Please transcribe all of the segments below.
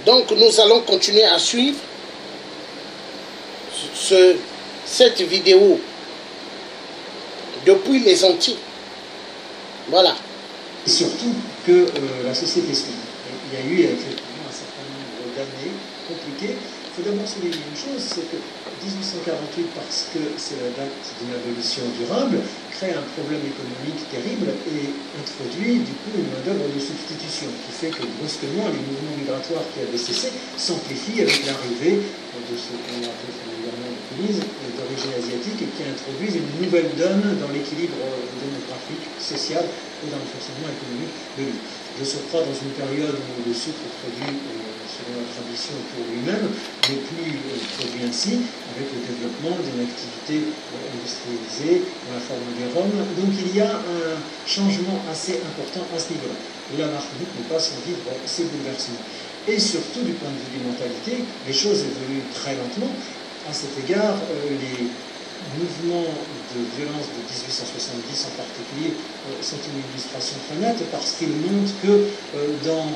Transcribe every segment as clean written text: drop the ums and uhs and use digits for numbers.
Donc nous allons continuer à suivre cette vidéo depuis les Antilles. Voilà. Et surtout que la société suit. Il y a eu effectivement un certain nombre d'années compliquées. Il faut d'abord souligner une chose, c'est que 1848, parce que c'est la date d'une abolition durable, crée un problème économique terrible et introduit du coup une main-d'œuvre de substitution qui fait que brusquement les mouvements migratoires qui avaient cessé s'amplifient avec l'arrivée de ce qu'on appelle familièrement les Polises d'origine asiatique et qui introduisent une nouvelle donne dans l'équilibre démographique, social et dans le fonctionnement économique de l'île. De surcroît, dans une période où le sucre produit selon la tradition pour lui-même n'est plus produit ainsi, avec le développement d'une activité industrialisée dans la forme des rhums. Donc il y a un changement assez important à ce niveau-là. La Martinique n'est pas sans vivre ces bouleversements. Et surtout, du point de vue des mentalités, les choses évoluent très lentement. À cet égard, les mouvements de violence de 1870 en particulier sont une illustration très nette parce qu'ils montrent que dans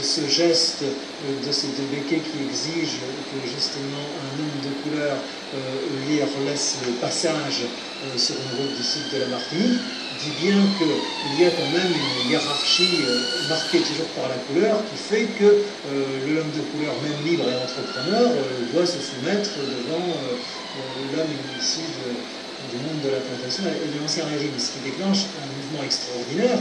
ce geste de ces deux béquets qui exigent que justement un homme de couleur leur laisse le passage sur une route du sud de la Martinique, dit bien qu'il y a quand même une hiérarchie marquée toujours par la couleur qui fait que l'homme de couleur, même libre et entrepreneur, doit se soumettre devant l'homme issu du monde de la plantation et de l'ancien régime, ce qui déclenche un mouvement extraordinaire,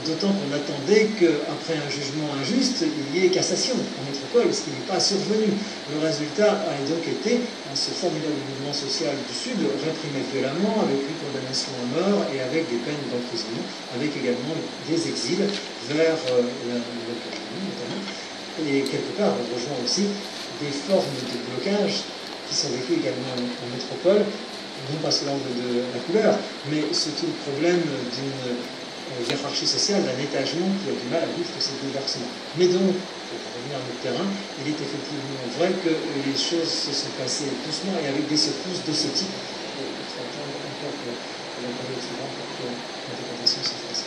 d'autant qu'on attendait qu'après un jugement injuste, il y ait cassation en métropole, ce qui n'est pas survenu. Le résultat a donc été ce formidable mouvement social du Sud, réprimé violemment, avec une condamnation à mort et avec des peines d'emprisonnement, avec également des exils vers la Nouvelle-Calédonie notamment. Et quelque part, on rejoint aussi des formes de blocage qui sont vécues également en métropole, non pas sous l'angle de la couleur, mais surtout le problème d'une hiérarchie sociale, d'un étagement qui a du mal à vivre tous ces bouleversements. Mais donc, pour revenir à notre terrain, il est effectivement vrai que les choses se sont passées doucement et avec des secousses de ce type. Il faut attendre encore que la période suivante pour que l'indépendance se fasse.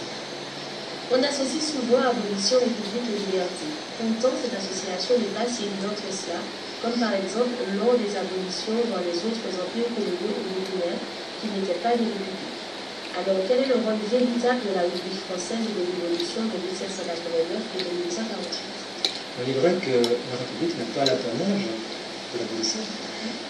On associe souvent abolition, république et liberté. Pourtant, cette association n'est pas si évidente que cela, comme par exemple lors des abolitions dans les autres empires coloniaux ou millénaires qui n'étaient pas des républiques. Alors, quel est le rôle véritable de la République française et de l'évolution de 1789 et de 1848? Il est vrai que la République n'a pas l'apanage de l'abolition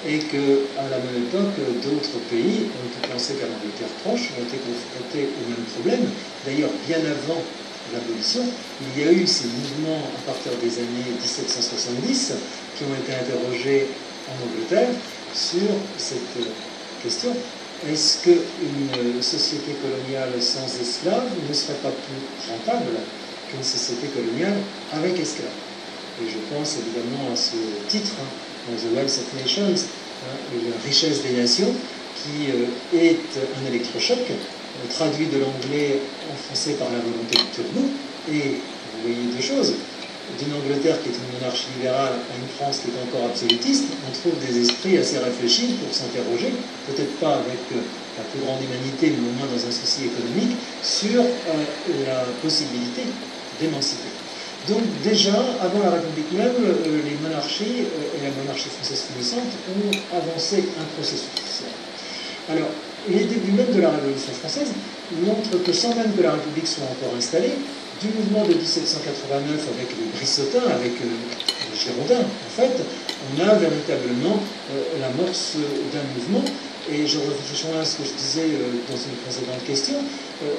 et qu'à la même époque, d'autres pays, on peut penser qu'à l'Angleterre proche, ont été confrontés au même problème. D'ailleurs, bien avant l'abolition, il y a eu ces mouvements à partir des années 1770 qui ont été interrogés en Angleterre sur cette question. Est-ce qu'une société coloniale sans esclaves ne serait pas plus rentable qu'une société coloniale avec esclaves? Et je pense évidemment à ce titre, dans The Wealth of Nations, la richesse des nations, qui est un électrochoc, traduit de l'anglais en français par la volonté du turbo. Et vous voyez deux choses. D'une Angleterre qui est une monarchie libérale à une France qui est encore absolutiste, on trouve des esprits assez réfléchis pour s'interroger, peut-être pas avec la plus grande humanité, mais au moins dans un souci économique, sur la possibilité d'émanciper. Donc déjà, avant la République même, les monarchies, et la monarchie française finissante, ont avancé un processus. Alors, les débuts même de la Révolution française montrent que sans même que la République soit encore installée, du mouvement de 1789 avec les Brissotins, avec les Girondins, en fait, on a véritablement l'amorce d'un mouvement. Et je rejoins à ce que je disais dans une précédente question,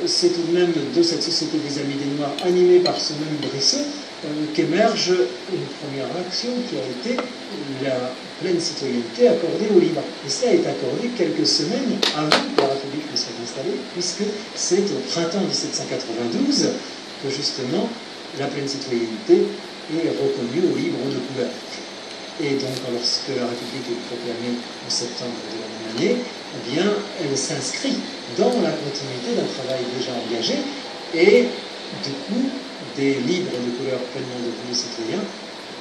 c'est tout de même de cette société des Amis des Noirs, animée par ce même Brissot, qu'émerge une première action qui a été la pleine citoyenneté accordée aux libres. Et ça est accordé quelques semaines avant que la République ne soit installée, puisque c'est au printemps 1792 que justement la pleine citoyenneté est reconnue aux libres de couleur. Et donc, lorsque la République est proclamée en septembre de la même année, eh bien, elle s'inscrit dans la continuité d'un travail déjà engagé, et du coup, des libres de couleur pleinement devenus citoyens,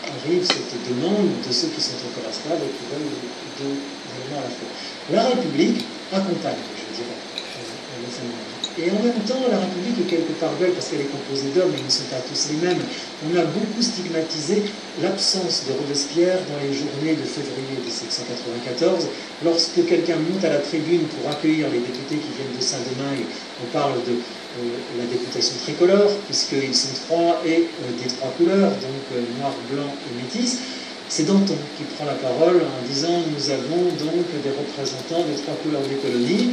arrive cette demande de ceux qui sont encore esclaves et qui veulent deux éléments à la fois. La République accompagne, je dirais, le phénomène. Et en même temps, la République est quelque part belle parce qu'elle est composée d'hommes et ils ne sont pas tous les mêmes. On a beaucoup stigmatisé l'absence de Robespierre dans les journées de février 1794. Lorsque quelqu'un monte à la tribune pour accueillir les députés qui viennent de Saint-Domingue, on parle de la députation tricolore, puisqu'ils sont trois et des trois couleurs, donc noir, blanc et métis. C'est Danton qui prend la parole en disant « Nous avons donc des représentants des trois couleurs des colonies ».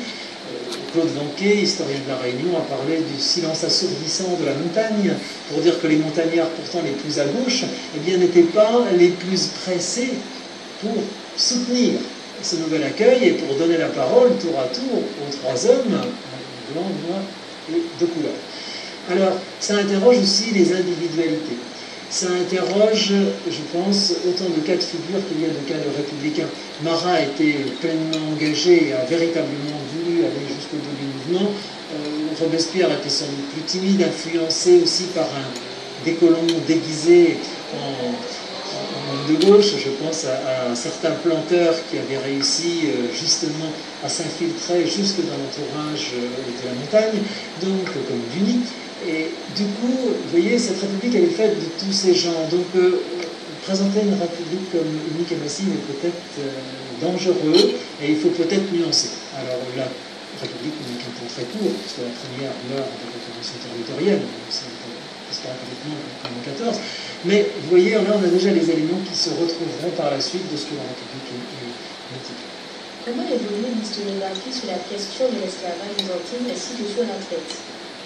Claude Vanquet, historien de la Réunion, a parlé du silence assourdissant de la montagne, pour dire que les montagnards, pourtant les plus à gauche, eh bien, n'étaient pas les plus pressés pour soutenir ce nouvel accueil et pour donner la parole tour à tour aux trois hommes, blanc, noir et de couleur. Alors, ça interroge aussi les individualités. Ça interroge, je pense, autant de cas de figure qu'il y a de cas de républicains. Marat était pleinement engagé et a véritablement voulu aller jusqu'au bout du mouvement. Robespierre était sans doute plus timide, influencé aussi par des colons déguisés en de gauche. Je pense à certains planteurs qui avaient réussi justement à s'infiltrer jusque dans l'entourage de la montagne, donc comme Duny. Et du coup, vous voyez, cette république, elle est faite de tous ces gens. Donc, présenter une république comme unique et massive est peut-être dangereux, et il faut peut-être nuancer. Alors, la république n'est qu'un temps très court, puisque la première meurt avec la convention territoriale, c'est complètement en 14. Mais, vous voyez, là, on a déjà les éléments qui se retrouveront par la suite de ce que la république est multiple. Comment évolue l'historiographie sur la question de l'esclavage byzantin ainsi que sur la traite?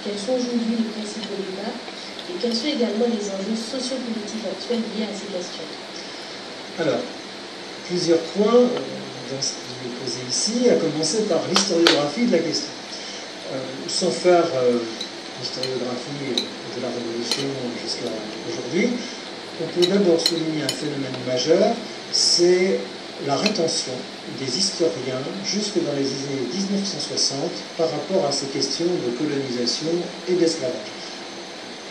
Quels sont aujourd'hui les principaux débats et quels sont également les enjeux sociopolitiques actuels liés à ces questions? Alors, plusieurs points dans ce qui est posé ici, à commencer par l'historiographie de la question. Sans faire l'historiographie de la Révolution jusqu'à aujourd'hui, on peut d'abord souligner un phénomène majeur, c'est la rétention des historiens jusque dans les années 1960 par rapport à ces questions de colonisation et d'esclavage.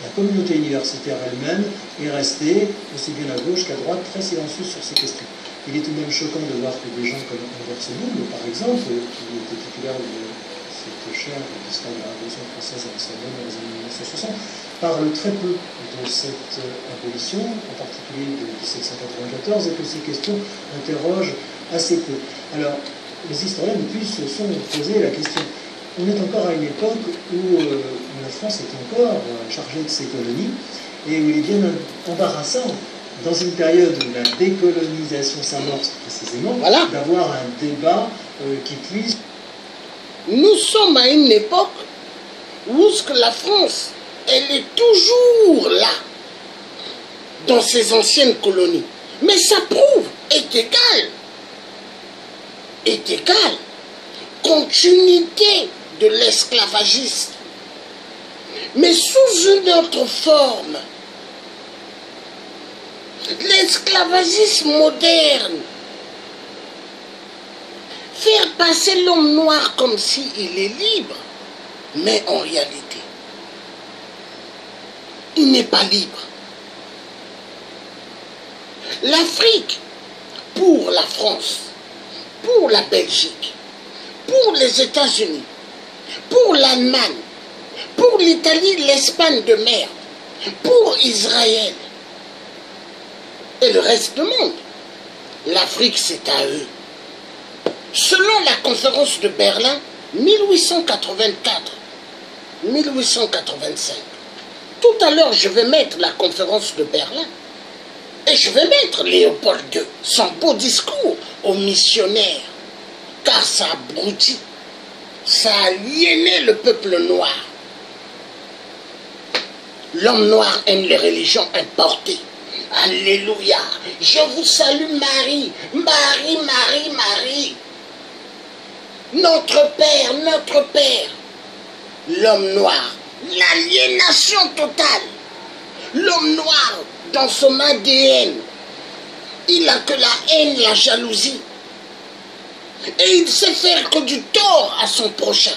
La communauté universitaire elle-même est restée, aussi bien à gauche qu'à droite, très silencieuse sur ces questions. Il est tout de même choquant de voir que des gens comme Albert Soboul, par exemple, qui était titulaire de cette chaire d'histoire de la Révolution française à la Sorbonne dans les années 1960, parle très peu de cette abolition, en particulier de 1794, et que ces questions interrogent assez peu. Alors, les historiens, depuis, se sont posé la question. On est encore à une époque où la France est encore chargée de ses colonies, et où il est bien embarrassant, dans une période où la décolonisation s'amorce précisément, voilà, d'avoir un débat qui puisse... Nous sommes à une époque où la France, elle est toujours là, dans ses anciennes colonies. Mais ça prouve, est égal, continuité de l'esclavagisme, mais sous une autre forme. L'esclavagisme moderne, faire passer l'homme noir comme s'il est libre, mais en réalité, il n'est pas libre. L'Afrique, pour la France, pour la Belgique, pour les États-Unis, pour l'Allemagne, pour l'Italie, l'Espagne de mer, pour Israël et le reste du monde, l'Afrique c'est à eux. Selon la conférence de Berlin, 1884-1885, tout à l'heure je vais mettre la conférence de Berlin, et je vais mettre Léopold II, son beau discours aux missionnaires, car ça a abruti, ça a aliéné le peuple noir. L'homme noir aime les religions importées. Alléluia. Je vous salue Marie, Marie, Marie, Marie. Notre Père, notre Père. L'homme noir, l'aliénation totale. L'homme noir, dans son ADN, il a que la haine, la jalousie. Et il sait faire que du tort à son prochain.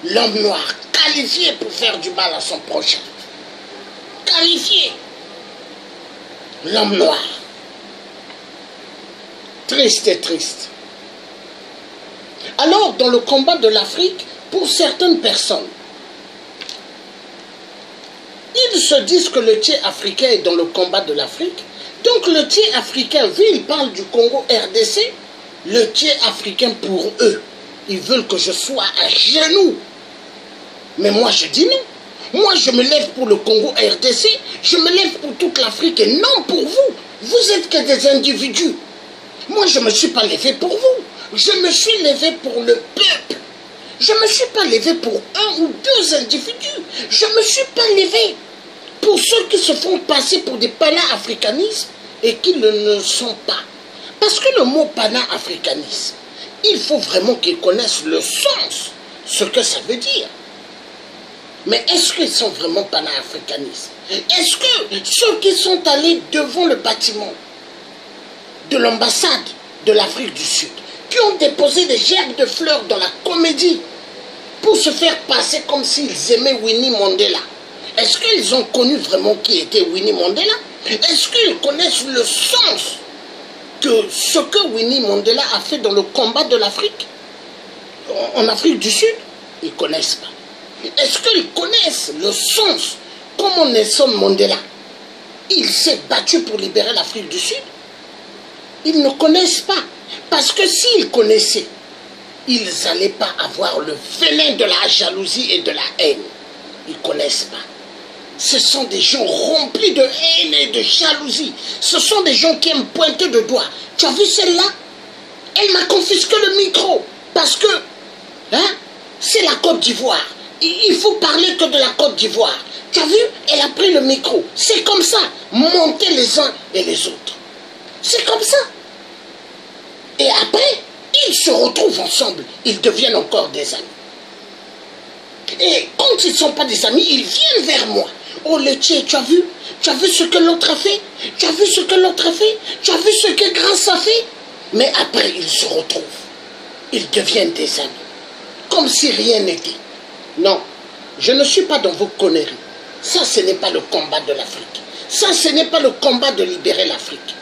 L'homme noir, qualifié pour faire du mal à son prochain. Qualifié. L'homme noir. Triste et triste. Alors, dans le combat de l'Afrique, pour certaines personnes, S'ils se disent que le tiers africain est dans le combat de l'Afrique, donc le tiers africain, vu qu'ils parlent du Congo RDC, le tiers africain pour eux, ils veulent que je sois à genoux. Mais moi je dis non. Moi je me lève pour le Congo RDC, je me lève pour toute l'Afrique et non pour vous. Vous êtes que des individus. Moi je ne me suis pas levé pour vous. Je me suis levé pour le peuple. Je ne me suis pas levé pour un ou deux individus. Je ne me suis pas levé pour ceux qui se font passer pour des pana-africanistes et qui ne le sont pas. Parce que le mot pana-africanisme, il faut vraiment qu'ils connaissent le sens, ce que ça veut dire. Mais est-ce qu'ils sont vraiment pana-africanistes? Est-ce que ceux qui sont allés devant le bâtiment de l'ambassade de l'Afrique du Sud, qui ont déposé des gerbes de fleurs dans la comédie pour se faire passer comme s'ils aimaient Winnie Mandela, est-ce qu'ils ont connu vraiment qui était Winnie Mandela? Est-ce qu'ils connaissent le sens que ce que Winnie Mandela a fait dans le combat de l'Afrique, en Afrique du Sud? Ils ne connaissent pas. Est-ce qu'ils connaissent le sens? Comment Nelson Mandela, il s'est battu pour libérer l'Afrique du Sud? Ils ne connaissent pas. Parce que s'ils connaissaient, ils n'allaient pas avoir le venin de la jalousie et de la haine. Ils ne connaissent pas. Ce sont des gens remplis de haine et de jalousie. Ce sont des gens qui aiment pointer de doigt. Tu as vu celle-là? Elle m'a confisqué le micro. Parce que, hein, c'est la Côte d'Ivoire. Il faut parler que de la Côte d'Ivoire. Tu as vu? Elle a pris le micro. C'est comme ça. Monter les uns et les autres. C'est comme ça. Et après, ils se retrouvent ensemble. Ils deviennent encore des amis. Et quand ils ne sont pas des amis, ils viennent vers moi. Oh Laitier, tu as vu? Tu as vu ce que l'autre a fait? Tu as vu ce que l'autre a fait? Tu as vu ce que Grâce a fait? Mais après, ils se retrouvent. Ils deviennent des amis. Comme si rien n'était. Non, je ne suis pas dans vos conneries. Ça, ce n'est pas le combat de l'Afrique. Ça, ce n'est pas le combat de libérer l'Afrique.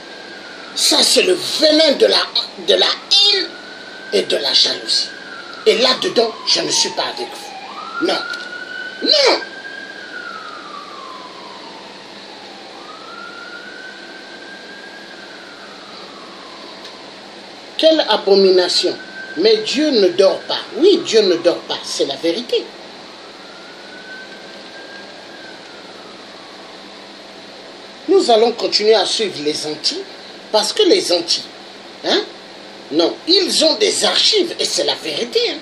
Ça, c'est le venin de la haine et de la jalousie. Et là-dedans, je ne suis pas avec vous. Non. Non. Quelle abomination. Mais Dieu ne dort pas. Oui, Dieu ne dort pas. C'est la vérité. Nous allons continuer à suivre les Antilles. Parce que les Antilles, hein, non, ils ont des archives et c'est la vérité. Hein.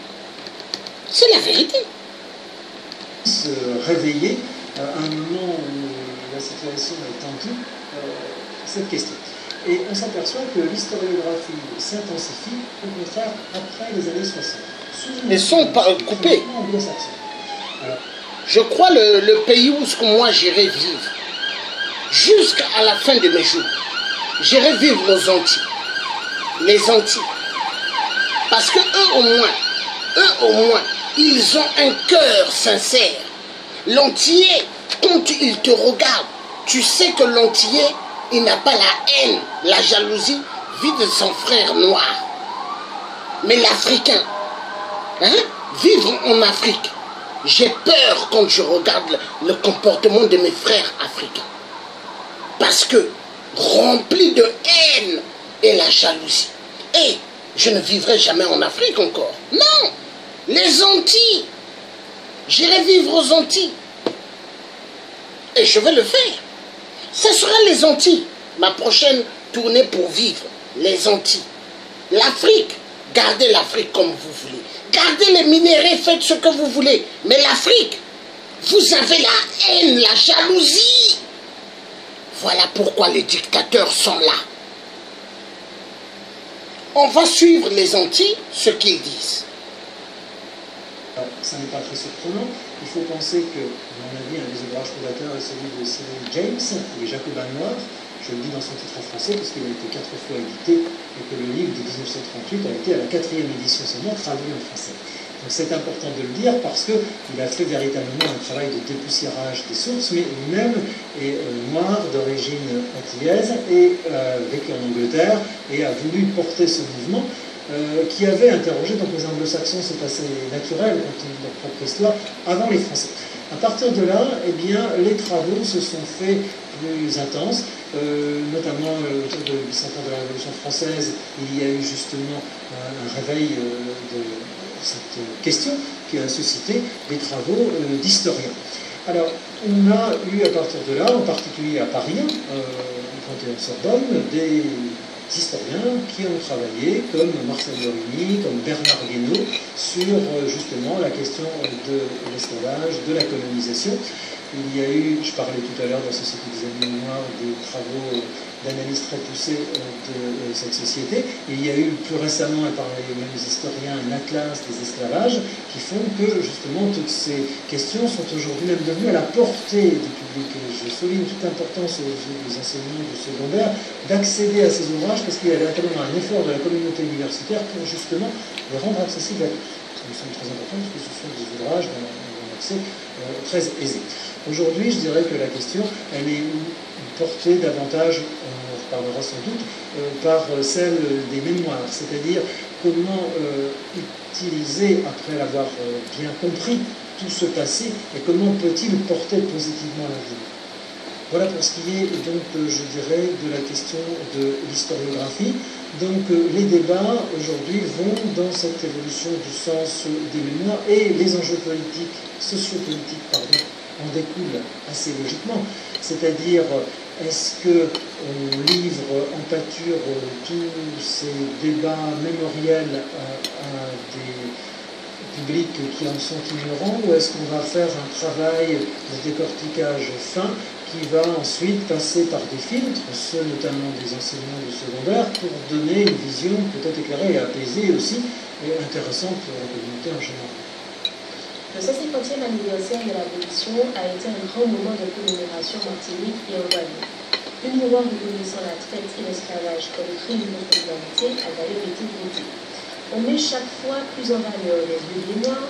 C'est la vérité. Se réveiller à un moment où la situation est tendue, cette question. Et on s'aperçoit que l'historiographie s'intensifie, au contraire, après les années 60. Ils sont coupés. Je crois le pays où moi j'irai vivre, jusqu'à la fin de mes jours. J'irai vivre aux Antilles. Les Antilles. Parce que eux au moins, ils ont un cœur sincère. L'Antillais, quand il te regarde, tu sais que l'Antillais, il n'a pas la haine, la jalousie, vit de son frère noir. Mais l'Africain, hein, vivre en Afrique, j'ai peur quand je regarde le comportement de mes frères africains. Parce que rempli de haine et la jalousie. Et je ne vivrai jamais en Afrique encore. Non, les Antilles. J'irai vivre aux Antilles. Et je vais le faire. Ce sera les Antilles. Ma prochaine tournée pour vivre. Les Antilles. L'Afrique. Gardez l'Afrique comme vous voulez. Gardez les minéraux, faites ce que vous voulez. Mais l'Afrique, vous avez la haine, la jalousie. Voilà pourquoi les dictateurs sont là. On va suivre les Antilles, ce qu'ils disent. Alors, ça n'est pas très surprenant. Il faut penser que, à mon avis, un des ouvrages fondateurs est celui de Cyril James, Les Jacobins Noirs. Je le dis dans son titre en français parce qu'il a été 4 fois édité et que le livre de 1938 a été à la 4e édition seulement traduit en français. Donc c'est important de le dire parce qu'il a fait véritablement un travail de dépoussiérage des sources, mais lui-même est noir d'origine antillaise et vécu en Angleterre et a voulu porter ce mouvement qui avait interrogé, donc les anglo-saxons c'est assez naturel quand ils ont leur propre histoire, avant les Français. À partir de là, eh bien, les travaux se sont faits plus intenses, notamment autour de 800 ans de la Révolution française, il y a eu justement un réveil de cette question qui a suscité des travaux d'historiens. Alors, on a eu à partir de là, en particulier à Paris, au Panthéon-Sorbonne, des historiens qui ont travaillé, comme Marcel Lorini, comme Bernard Guénaud, sur justement la question de l'esclavage, de la colonisation. Il y a eu, je parlais tout à l'heure de la Société des Amis Mémoire, des travaux d'analyse très poussés de cette société. Il y a eu plus récemment, et par les mêmes historiens, un atlas des esclavages qui font que justement toutes ces questions sont aujourd'hui même devenues à la portée du public. Et je souligne toute l'importance aux yeux des enseignants du secondaire d'accéder à ces ouvrages parce qu'il y a véritablement un effort de la communauté universitaire pour justement les rendre accessibles à tous. Ça me semble très important parce que ce sont des ouvrages d'un accès très aisé. Aujourd'hui, je dirais que la question, elle est portée davantage, on en reparlera sans doute, par celle des mémoires, c'est-à-dire comment utiliser, après l'avoir bien compris, tout ce passé, et comment peut-il porter positivement l'avenir. Voilà pour ce qui est donc, je dirais, de la question de l'historiographie. Donc les débats aujourd'hui vont dans cette évolution du sens des mémoires et les enjeux politiques, sociopolitiques, pardon, en découlent assez logiquement. C'est-à-dire, est-ce qu'on livre en pâture tous ces débats mémoriels à des publics qui en sont ignorants, ou est-ce qu'on va faire un travail de décortiquage fin qui va ensuite passer par des filtres, ceux notamment des enseignants du secondaire, pour donner une vision peut-être éclairée et apaisée aussi, et intéressante pour la communauté en général. Le 150e anniversaire de l'abolition a été un grand moment de commémoration en Martinique et en Guadeloupe. Une loi reconnaissant la traite et l'esclavage comme crime contre l'humanité a d'ailleurs été votée. On met chaque fois plus en valeur les lieux de mémoire,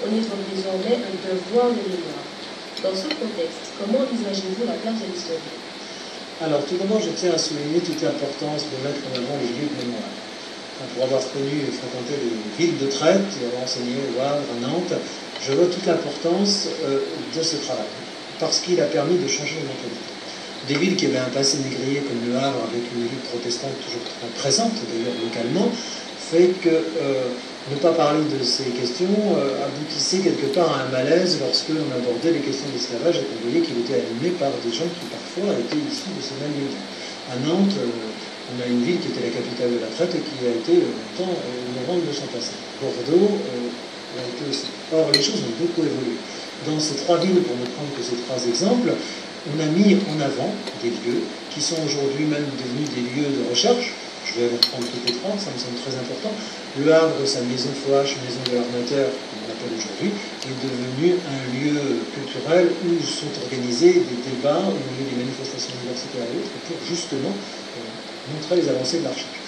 on évoque désormais un devoir de mémoire. Dans ce contexte, comment envisagez-vous la place de l'historien? Alors, tout d'abord, je tiens à souligner toute l'importance de mettre en avant les lieux de mémoire. Pour avoir connu et fréquenté les villes de traite, et avoir enseigné au Havre, à Nantes, je vois toute l'importance de ce travail, parce qu'il a permis de changer les mentalités. Des villes qui avaient un passé négrier comme le Havre, avec une élite protestante toujours très présente, d'ailleurs localement, fait que ne pas parler de ces questions aboutissait quelque part à un malaise lorsque l'on abordait les questions d'esclavage et qu'on voyait qu'il était animé par des gens qui parfois étaient issus de ces mêmes milieux. À Nantes, on a une ville qui était la capitale de la traite et qui a été longtemps ignorante de son passé. Bordeaux l'a été aussi. Or, les choses ont beaucoup évolué. Dans ces trois villes, pour ne prendre que ces trois exemples, on a mis en avant des lieux qui sont aujourd'hui même devenus des lieux de recherche. Je vais vous reprendre toutes les trois, ça me semble très important. Le Havre, sa maison Foch, maison de l'armateur, comme on l'appelle aujourd'hui, est devenu un lieu culturel où sont organisés des débats, où il y a des manifestations universitaires et autres, pour justement montrer les avancées de la recherche.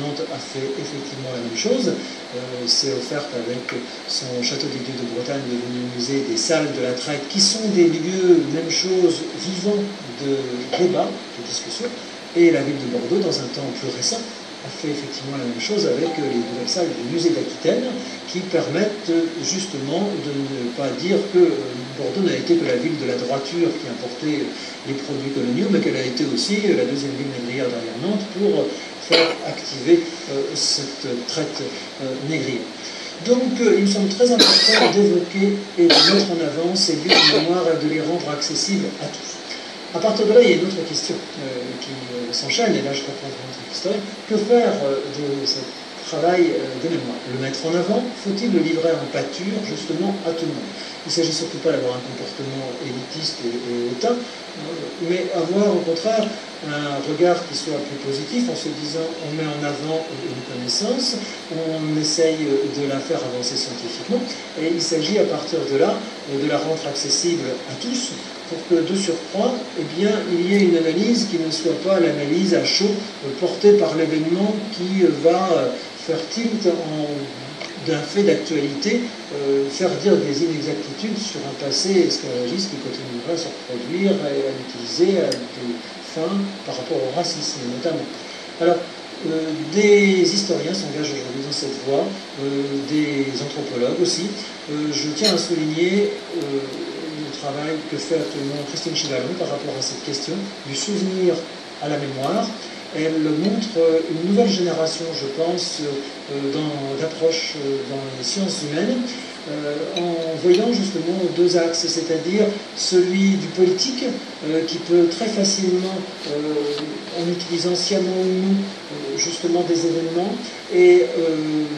Nantes a fait effectivement la même chose, s'est offerte avec son château des Dieux de Bretagne, devenu musée des salles de la traite, qui sont des lieux, même chose, vivants de débat, de discussion. Et la ville de Bordeaux, dans un temps plus récent, a fait effectivement la même chose avec les nouvelles salles du musée d'Aquitaine, qui permettent justement de ne pas dire que Bordeaux n'a été que la ville de la droiture qui importait les produits coloniaux, mais qu'elle a été aussi la deuxième ville négrière derrière Nantes pour faire activer cette traite négrière. Donc il me semble très important d'évoquer et de mettre en avant ces lieux de mémoire et de les rendre accessibles à tous. À partir de là, il y a une autre question qui s'enchaîne, et là je reprends votre historien. Que faire de ce travail de mémoire? Le mettre en avant? Faut-il le livrer en pâture justement à tout le monde? Il ne s'agit surtout pas d'avoir un comportement élitiste et hautain, mais avoir au contraire un regard qui soit plus positif en se disant on met en avant une connaissance, on essaye de la faire avancer scientifiquement, et il s'agit à partir de là de la rendre accessible à tous, pour que de surcroît, eh bien, il y ait une analyse qui ne soit pas l'analyse à chaud portée par l'événement qui va faire tilt d'un fait d'actualité, faire dire des inexactitudes sur un passé esclavagiste qui continuerait à se reproduire et à l'utiliser à des fins par rapport au racisme notamment. Alors, Des historiens s'engagent aujourd'hui dans cette voie, des anthropologues aussi. Je tiens à souligner le travail que fait actuellement Christine Chivalon par rapport à cette question du souvenir à la mémoire. Elle montre une nouvelle génération, je pense, d'approche dans les sciences humaines, en voyant justement deux axes, c'est-à-dire celui du politique, qui peut très facilement, en utilisant sciemment ou non, justement des événements, et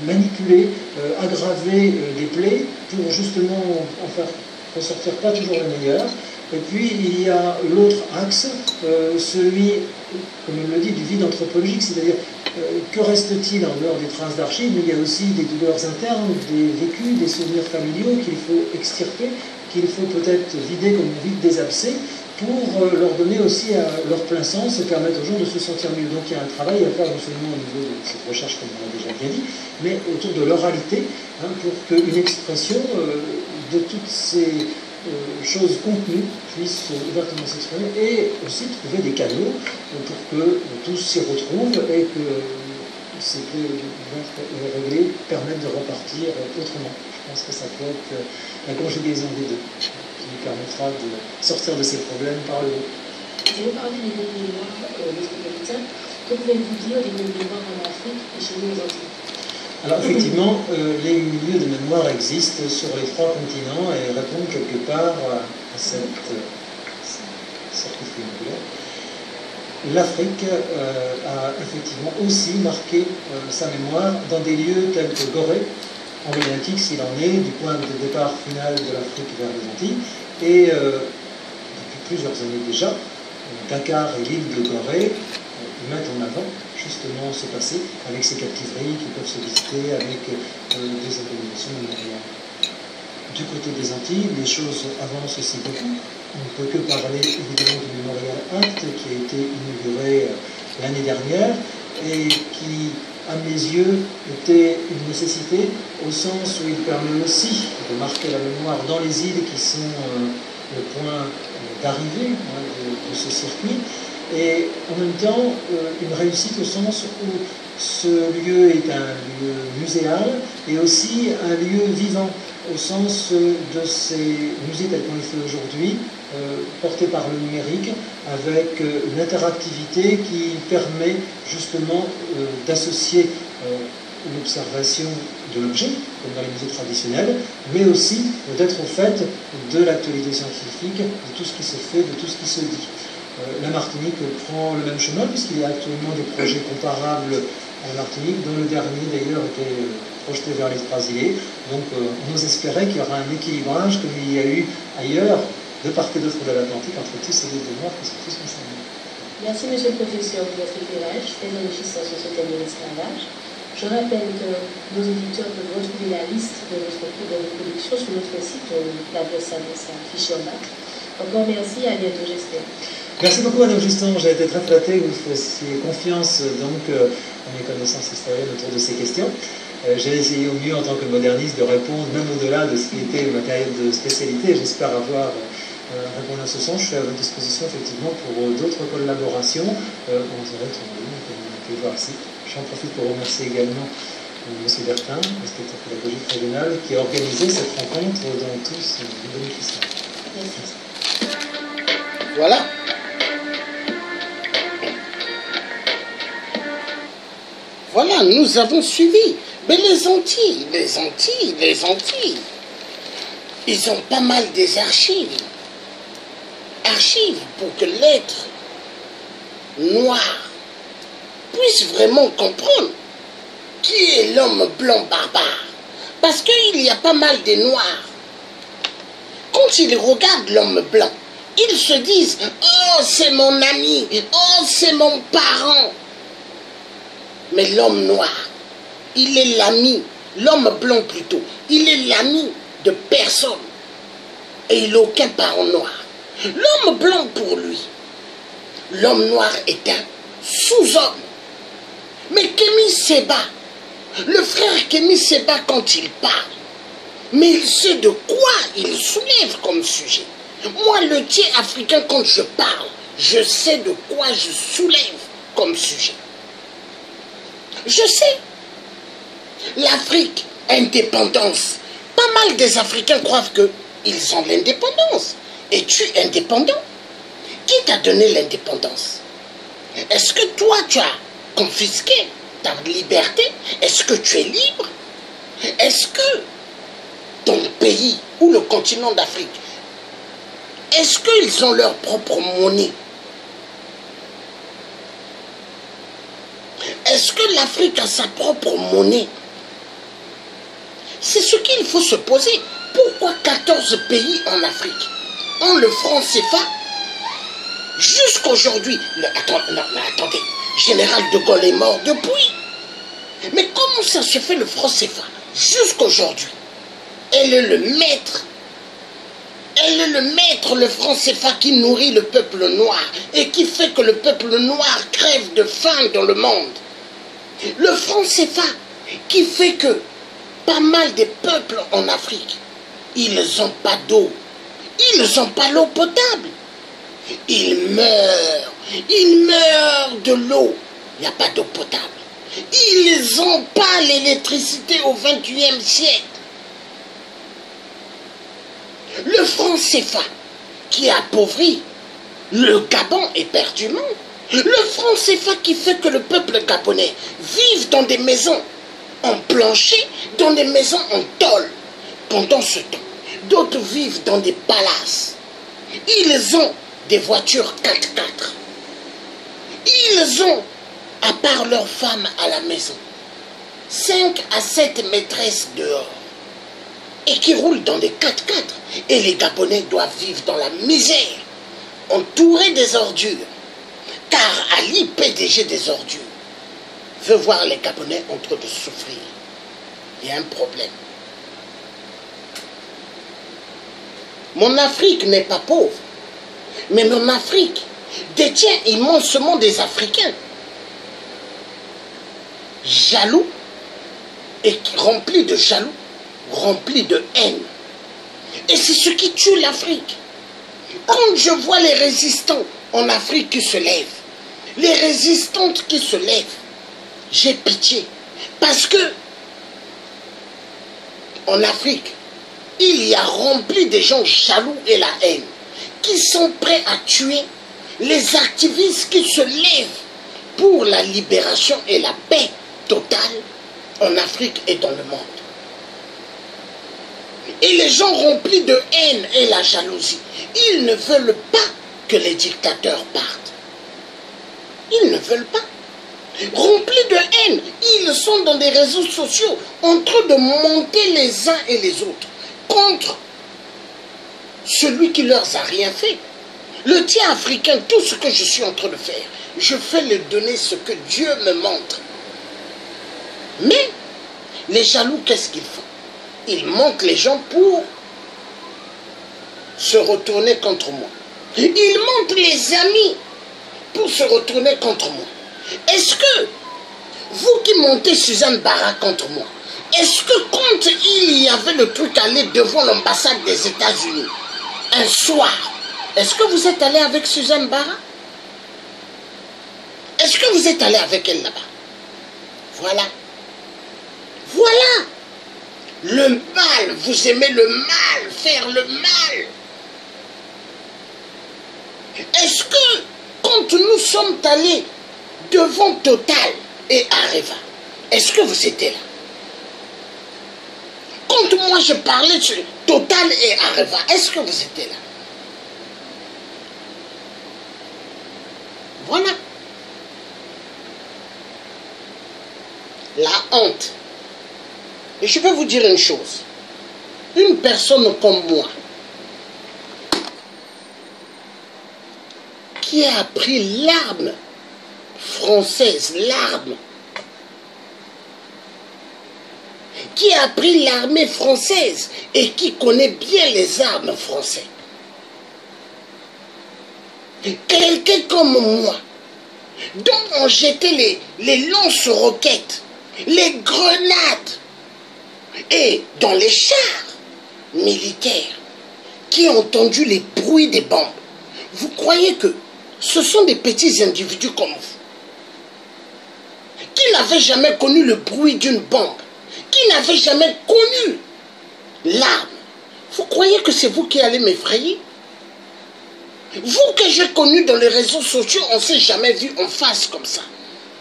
manipuler, aggraver des plaies pour justement en faire ressortir pas toujours le meilleur. Et puis il y a l'autre axe, celui, comme on le dit, du vide anthropologique, c'est-à-dire que reste-t-il en dehors des traces d'archives? Il y a aussi des douleurs internes, des vécus, des souvenirs familiaux qu'il faut extirper, qu'il faut peut-être vider comme on vide des abcès, pour leur donner aussi leur plein sens et permettre aux gens de se sentir mieux. Donc il y a un travail à faire non seulement au niveau de cette recherche, comme on l'a déjà bien dit, mais autour de l'oralité, hein, pour qu'une expression de toutes ces choses contenues puissent ouvertement s'exprimer, et aussi trouver des canaux pour que tous s'y retrouvent et que ces plaies réglées permettent de repartir autrement. Je pense que ça peut être la conjugaison des deux qui nous permettra de sortir de ces problèmes par le haut. Vous avez parlé des lieux de mémoire métropolitains. Que pouvez-vous dire des lieux de mémoire en Afrique et chez nous aux Antilles? Alors effectivement, les milieux de mémoire existent sur les 3 continents et répondent quelque part à cette triangulaire. L'Afrique a effectivement aussi marqué sa mémoire dans des lieux tels que Gorée, emblématique s'il en est, du point de départ final de l'Afrique vers les Antilles, et depuis plusieurs années déjà, Dakar et l'île de Gorée mettent en avant justement ce passé, avec ces captiveries qui peuvent se visiter, avec des organisations mémoriales. Du côté des Antilles, les choses avancent aussi beaucoup. On ne peut que parler évidemment du Memorial Act qui a été inauguré l'année dernière et qui, à mes yeux, était une nécessité au sens où il permet aussi de marquer la mémoire dans les îles qui sont le point d'arrivée de ce circuit. Et en même temps, une réussite au sens où ce lieu est un lieu muséal et aussi un lieu vivant, au sens de ces musées tels qu'on les fait aujourd'hui, portés par le numérique, avec une interactivité qui permet justement d'associer l'observation de l'objet, comme dans les musées traditionnels, mais aussi d'être au fait de l'actualité scientifique, de tout ce qui se fait, de tout ce qui se dit. La Martinique prend le même chemin, puisqu'il y a actuellement des projets comparables à la Martinique, dont le dernier d'ailleurs était projeté vers les 3 îlets. Donc on ose espérer qu'il y aura un équilibrage comme il y a eu ailleurs, de part et d'autre de l'Atlantique, entre tous ces deux devoirs qui sont tous concernés. Merci Monsieur le Professeur pour votre éclairage très enrichissant sur ce thème de l'esclavage. Je rappelle que nos auditeurs peuvent retrouver la liste de notre cours de reproduction sur notre site, l'adresse affichée en bas. Encore merci, à bientôt j'espère. Merci beaucoup Madame Justin, j'ai été très flatté que vous fassiez confiance donc à mes connaissances historiennes autour de ces questions. J'ai essayé au mieux en tant que moderniste de répondre même au-delà de ce qui était ma période de spécialité. J'espère avoir répondu à ce sens. Je suis à votre disposition effectivement pour d'autres collaborations. On se retrouve comme on peut voir ici. J'en profite pour remercier également M. Bertin, inspecteur pédagogique régional, qui a organisé cette rencontre dont tous nous bénéficient. Merci. Voilà. Voilà, nous avons suivi. Mais les Antilles, ils ont pas mal des archives. Archives pour que l'être noir puisse vraiment comprendre qui est l'homme blanc barbare. Parce qu'il y a pas mal de noirs. Quand ils regardent l'homme blanc, ils se disent « Oh, c'est mon ami, oh, c'est mon parent ». Mais l'homme noir, il est l'ami, l'homme blanc plutôt, il est l'ami de personne. Et il n'a aucun parent noir. L'homme blanc pour lui, l'homme noir est un sous-homme. Mais Kémy Séba, le frère Kémy Séba quand il parle, mais il sait de quoi il soulève comme sujet. Moi, le Dieu africain, quand je parle, je sais de quoi je soulève comme sujet. Je sais. L'Afrique, indépendance. Pas mal des Africains croient qu'ils ont l'indépendance. Es-tu indépendant? Qui t'a donné l'indépendance? Est-ce que toi, tu as confisqué ta liberté? Est-ce que tu es libre? Est-ce que ton pays ou le continent d'Afrique, est-ce qu'ils ont leur propre monnaie? Est-ce que l'Afrique a sa propre monnaie? C'est ce qu'il faut se poser. Pourquoi 14 pays en Afrique ont le franc CFA jusqu'aujourd'hui? Attendez, Général de Gaulle est mort depuis. Mais comment ça se fait le franc CFA jusqu'aujourd'hui? Elle est le maître. Elle est le maître, le franc CFA qui nourrit le peuple noir et qui fait que le peuple noir crève de faim dans le monde. Le franc CFA qui fait que pas mal de peuples en Afrique, ils n'ont pas d'eau, ils n'ont pas l'eau potable. Ils meurent de l'eau, il n'y a pas d'eau potable. Ils n'ont pas l'électricité au XXIe siècle. Le franc CFA qui appauvrit le Gabon éperdument. Le franc CFA qui fait que le peuple gabonais vive dans des maisons en plancher, dans des maisons en tôle. Pendant ce temps, d'autres vivent dans des palaces. Ils ont des voitures 4x4. Ils ont, à part leurs femmes à la maison, 5 à 7 maîtresses dehors. Et qui roulent dans des 4x4. Et les Gabonais doivent vivre dans la misère, entourés des ordures. Car Ali, PDG des ordures, veut voir les Gabonais en train de souffrir. Il y a un problème. Mon Afrique n'est pas pauvre, mais mon Afrique détient immensement des Africains. Jaloux, et remplis de jaloux, remplis de haine. Et c'est ce qui tue l'Afrique. Quand je vois les résistants en Afrique qui se lèvent, les résistantes qui se lèvent, j'ai pitié. Parce que en Afrique, il y a rempli des gens jaloux et la haine, qui sont prêts à tuer les activistes qui se lèvent pour la libération et la paix totale en Afrique et dans le monde. Et les gens remplis de haine et la jalousie, ils ne veulent pas que les dictateurs partent. Ils ne veulent pas. Remplis de haine, ils sont dans des réseaux sociaux en train de monter les uns et les autres contre celui qui leur a rien fait. Le tien africain, tout ce que je suis en train de faire, je fais le donner ce que Dieu me montre. Mais les jaloux, qu'est-ce qu'ils font? Ils montent les gens pour se retourner contre moi. Ils montent les amis pour se retourner contre moi. Est-ce que vous qui montez Suzanne Bara contre moi, est-ce que quand il y avait le truc aller devant l'ambassade des États-Unis, un soir, est-ce que vous êtes allé avec Suzanne Bara? Est-ce que vous êtes allé avec elle là-bas? Voilà. Voilà. Le mal, vous aimez le mal, faire le mal. Est-ce que quand nous sommes allés devant Total et Areva, est-ce que vous étiez là? Quand moi je parlais de Total et Areva, est-ce que vous étiez là? Voilà. La honte. Et je vais vous dire une chose. Une personne comme moi, qui a appris l'arme française, l'arme, qui a appris l'armée française et qui connaît bien les armes françaises. Quelqu'un comme moi, dont on jetait les lance-roquettes, les grenades, et dans les chars militaires, qui ont entendu les bruits des bombes, vous croyez que ce sont des petits individus comme vous, qui n'avez jamais connu le bruit d'une bombe, qui n'avez jamais connu l'arme, vous croyez que c'est vous qui allez m'effrayer? Vous que j'ai connu dans les réseaux sociaux, on ne s'est jamais vu en face comme ça.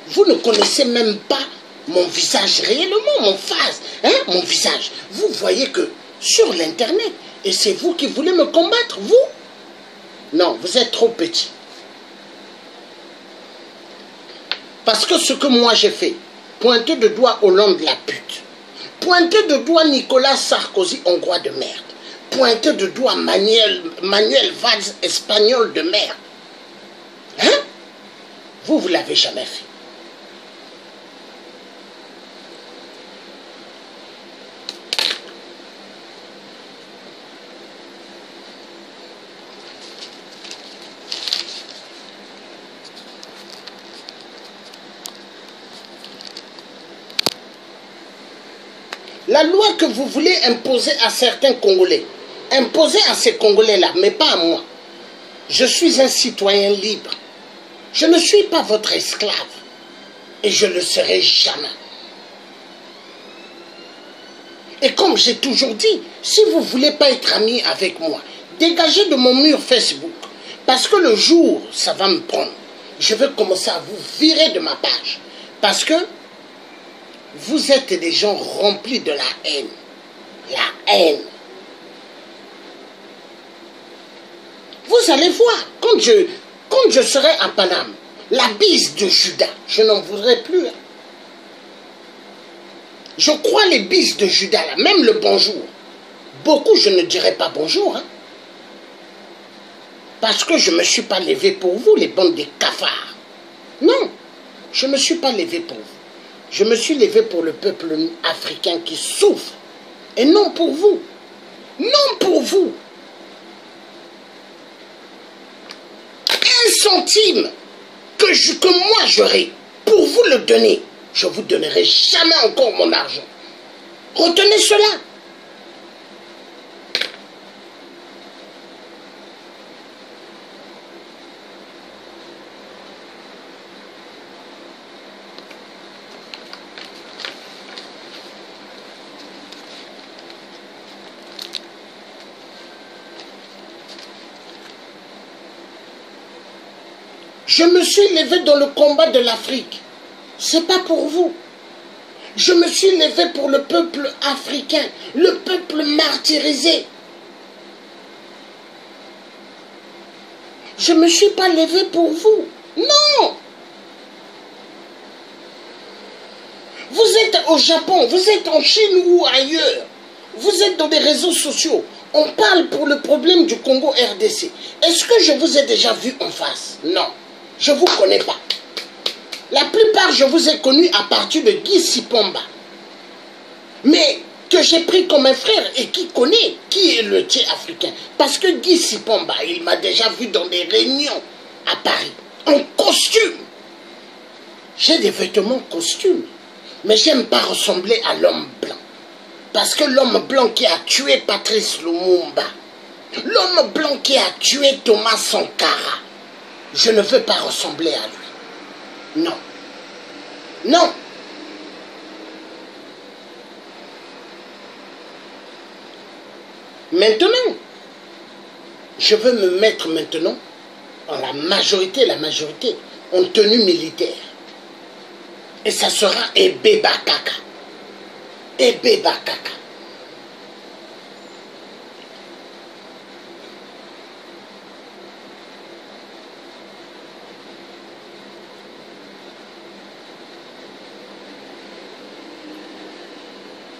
Vous ne connaissez même pas mon visage réellement, mon face, hein, mon visage. Vous voyez que sur l'internet, et c'est vous qui voulez me combattre, vous? Non, vous êtes trop petit. Parce que ce que moi j'ai fait, pointer de doigt Hollande la pute, pointer de doigt Nicolas Sarkozy, hongrois de merde, pointer de doigt Manuel Valls, espagnol de merde. Hein? Vous l'avez jamais fait. La loi que vous voulez imposer à certains Congolais, imposer à ces Congolais-là, mais pas à moi. Je suis un citoyen libre. Je ne suis pas votre esclave. Et je ne le serai jamais. Et comme j'ai toujours dit, si vous ne voulez pas être ami avec moi, dégagez de mon mur Facebook. Parce que le jour, ça va me prendre. Je vais commencer à vous virer de ma page. Parce que vous êtes des gens remplis de la haine. La haine. Vous allez voir, quand je serai à Paname, la bise de Judas, je n'en voudrais plus. Je crois les bises de Judas, là, même le bonjour. Beaucoup, je ne dirai pas bonjour. Hein, parce que je ne me suis pas levé pour vous, les bandes de cafards. Non, je ne me suis pas levé pour vous. Je me suis levé pour le peuple africain qui souffre. Et non pour vous. Non pour vous. 1 centime que moi j'aurai pour vous le donner, je ne vous donnerai jamais encore mon argent. Retenez cela. Je me suis levé dans le combat de l'Afrique. Ce n'est pas pour vous. Je me suis levé pour le peuple africain, le peuple martyrisé. Je ne me suis pas levé pour vous. Non. Vous êtes au Japon, vous êtes en Chine ou ailleurs. Vous êtes dans des réseaux sociaux. On parle pour le problème du Congo RDC. Est-ce que je vous ai déjà vu en face? Non. Je ne vous connais pas. La plupart, je vous ai connu à partir de Guy Sipomba. Mais que j'ai pris comme un frère et qui connaît qui est le Thier africain. Parce que Guy Sipomba, il m'a déjà vu dans des réunions à Paris, en costume. J'ai des vêtements costumes. Mais j'aime pas ressembler à l'homme blanc. Parce que l'homme blanc qui a tué Patrice Lumumba, l'homme blanc qui a tué Thomas Sankara, je ne veux pas ressembler à lui. Non. Non. Maintenant, je veux me mettre maintenant en la majorité, en tenue militaire. Et ça sera Ebe Bakaka. Ebe Bakaka.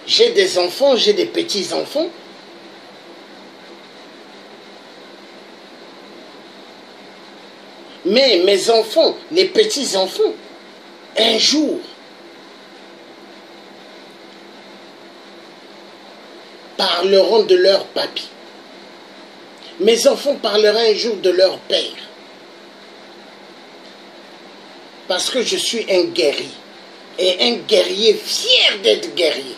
J'ai des enfants, j'ai des petits-enfants. Mais mes enfants, les petits-enfants, un jour, parleront de leur papy. Mes enfants parleront un jour de leur père. Parce que je suis un guerrier. Et un guerrier fier d'être guerrier.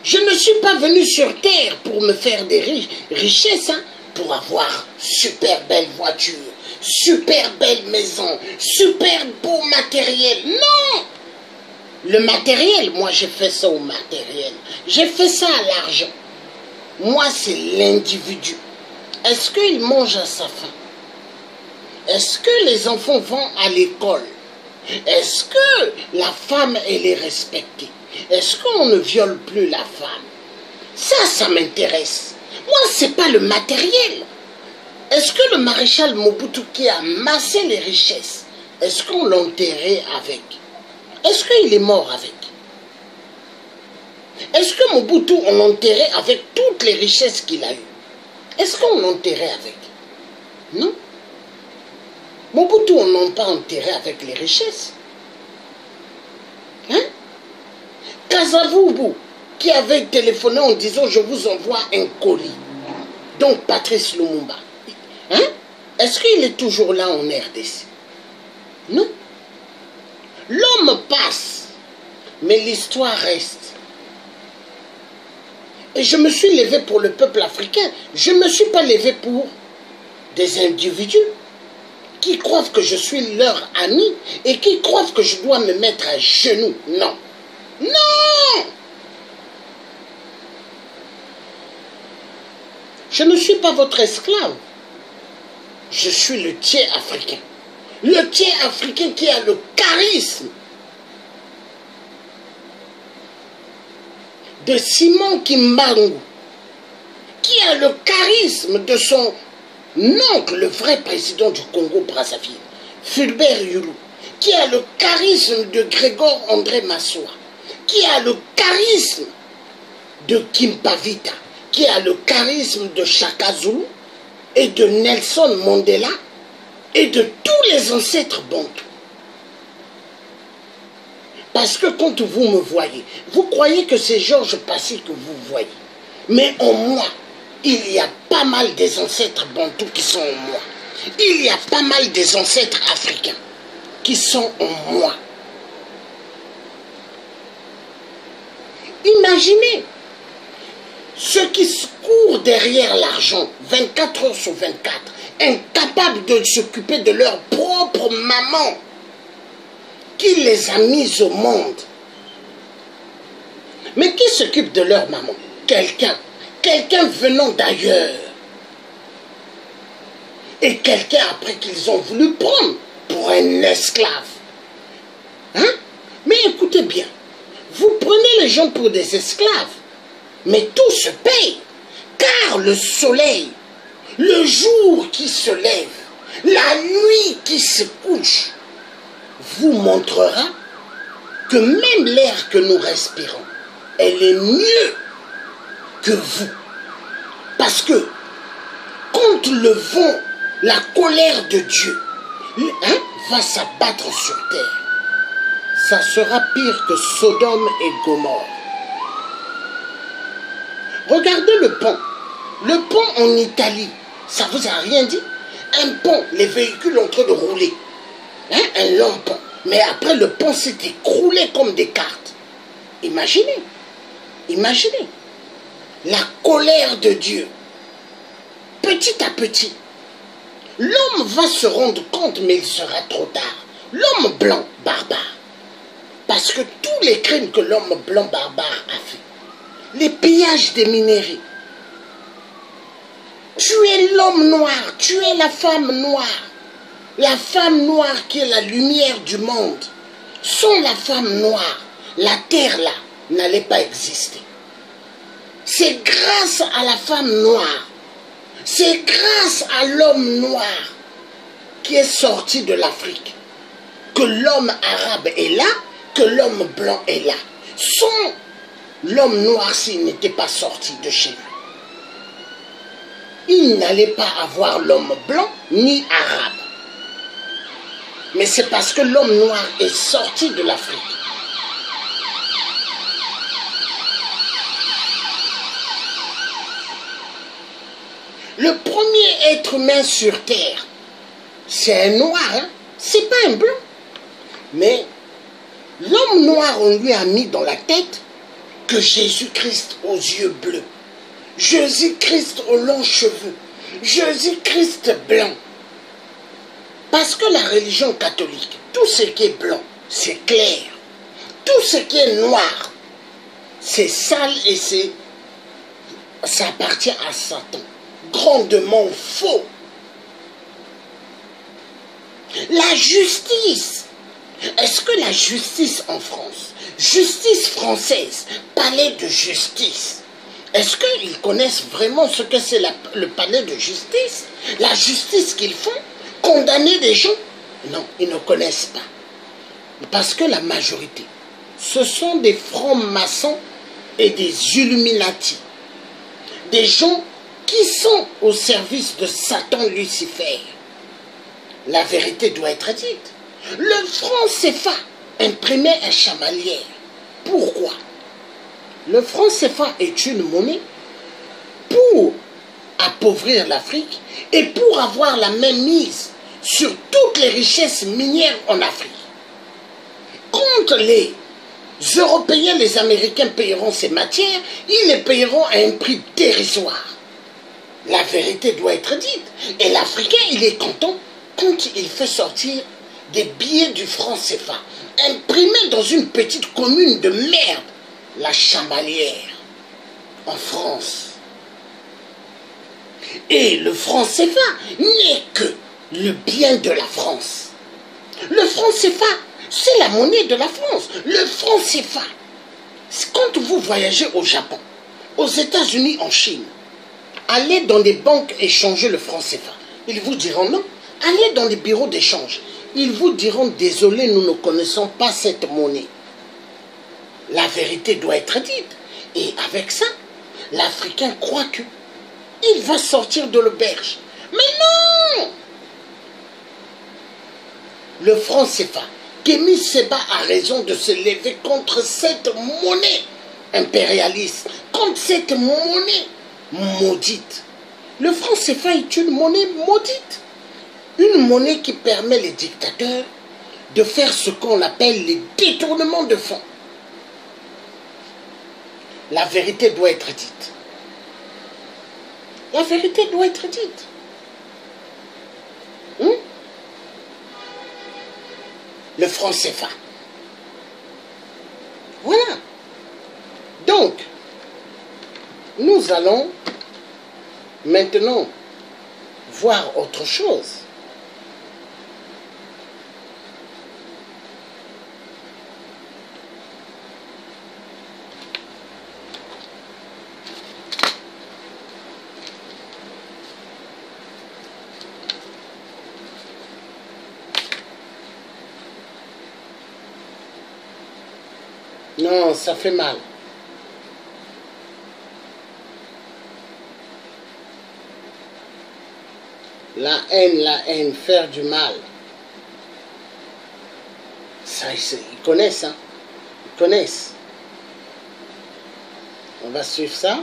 Je ne suis pas venu sur terre pour me faire des richesses, hein, pour avoir super belle voiture, super belle maison, super beau matériel. Non! Le matériel, moi j'ai fait ça au matériel. J'ai fait ça à l'argent. Moi c'est l'individu. Est-ce qu'il mange à sa faim? Est-ce que les enfants vont à l'école? Est-ce que la femme elle est respectée? Est-ce qu'on ne viole plus la femme? Ça m'intéresse. Moi c'est pas le matériel. Est-ce que le maréchal Mobutu qui a amassé les richesses, est-ce qu'on l'enterrait avec? Est-ce qu'il est mort avec? Est-ce que Mobutu, on l'enterrait avec toutes les richesses qu'il a eues? Est-ce qu'on l'enterrait avec? Non. Mobutu, on n'a pas enterré avec les richesses. Hein? Kasavubu, qui avait téléphoné en disant « Je vous envoie un colis ». Donc Patrice Lumumba. Hein? Est-ce qu'il est toujours là en RDC? Non. L'homme passe, mais l'histoire reste. Et je me suis levé pour le peuple africain. Je ne me suis pas levé pour des individus qui croient que je suis leur ami et qui croient que je dois me mettre à genoux. Non. Non! Je ne suis pas votre esclave. Je suis le tiers africain. Le tiers africain qui a le charisme de Simon Kimbangu, qui a le charisme de son oncle, le vrai président du Congo-Brazzaville, Fulbert Yulu, qui a le charisme de Grégor André Massoua, qui a le charisme de Kimpavita, qui a le charisme de Shaka Zulu et de Nelson Mandela et de tous les ancêtres bantous. Parce que quand vous me voyez, vous croyez que c'est Georges Passy que vous voyez. Mais en moi, il y a pas mal des ancêtres bantous qui sont en moi. Il y a pas mal des ancêtres africains qui sont en moi. Imaginez ceux qui courent derrière l'argent 24 heures sur 24, incapables de s'occuper de leur propre maman, qui les a mis au monde. Mais qui s'occupe de leur maman? Quelqu'un venant d'ailleurs. Et quelqu'un après qu'ils ont voulu prendre pour un esclave. Hein? Mais écoutez bien, vous prenez les gens pour des esclaves, mais tout se paye, car le soleil, le jour qui se lève, la nuit qui se couche, vous montrera que même l'air que nous respirons, elle est mieux que vous. Parce que quand le vent, la colère de Dieu, va s'abattre sur terre, ça sera pire que Sodome et Gomorrhe. Regardez le pont. Le pont en Italie, ça vous a rien dit? Un pont, les véhicules en train de rouler. Un long pont. Mais après, le pont s'est écroulé comme des cartes. Imaginez. Imaginez. La colère de Dieu. Petit à petit. L'homme va se rendre compte, mais il sera trop tard. L'homme blanc barbare. Parce que tous les crimes que l'homme blanc barbare a fait, les pillages des minerais, tuer l'homme noir, tuer la femme noire, la femme noire qui est la lumière du monde. Sans la femme noire, la terre là n'allait pas exister. C'est grâce à la femme noire, c'est grâce à l'homme noir qui est sorti de l'Afrique que l'homme arabe est là, que l'homme blanc est là. Sans l'homme noir, s'il n'était pas sorti de chez lui, il n'allait pas avoir l'homme blanc ni arabe. Mais c'est parce que l'homme noir est sorti de l'Afrique. Le premier être humain sur terre, c'est un noir, hein? C'est pas un blanc. Mais l'homme noir, on lui a mis dans la tête que Jésus-Christ aux yeux bleus, Jésus-Christ aux longs cheveux, Jésus-Christ blanc. Parce que la religion catholique, tout ce qui est blanc, c'est clair. Tout ce qui est noir, c'est sale et ça appartient à Satan. Grandement faux. La justice. Est-ce que la justice en France, justice française, palais de justice, est-ce qu'ils connaissent vraiment ce que c'est le palais de justice? La justice qu'ils font? Condamner des gens? Non, ils ne connaissent pas. Parce que la majorité, ce sont des francs-maçons et des Illuminati. Des gens qui sont au service de Satan Lucifer. La vérité doit être dite. Le franc CFA imprimé à chamalière. Pourquoi? Le franc CFA est une monnaie pour appauvrir l'Afrique et pour avoir la même mise sur toutes les richesses minières en Afrique. Quand les Européens, les Américains payeront ces matières, ils les payeront à un prix dérisoire. La vérité doit être dite. Et l'Africain, il est content quand il fait sortir des billets du franc CFA, imprimés dans une petite commune de merde, la Chamalière, en France. Et le franc CFA n'est que le bien de la France. Le franc CFA, c'est la monnaie de la France. Le franc CFA, quand vous voyagez au Japon, aux États-Unis, en Chine, allez dans des banques échanger le franc CFA. Ils vous diront non. Allez dans les bureaux d'échange. Ils vous diront désolé, nous ne connaissons pas cette monnaie. La vérité doit être dite. Et avec ça, l'Africain croit qu'il va sortir de l'auberge. Mais non! Le franc CFA, Kémy Séba a raison de se lever contre cette monnaie impérialiste, contre cette monnaie maudite. Le franc CFA est une monnaie maudite. Une monnaie qui permet les dictateurs de faire ce qu'on appelle les détournements de fonds. La vérité doit être dite. La vérité doit être dite. Le franc CFA. Voilà. Donc, nous allons maintenant voir autre chose. Non, ça fait mal. La haine, faire du mal. Ça, ils connaissent, hein. Ils connaissent. On va suivre ça.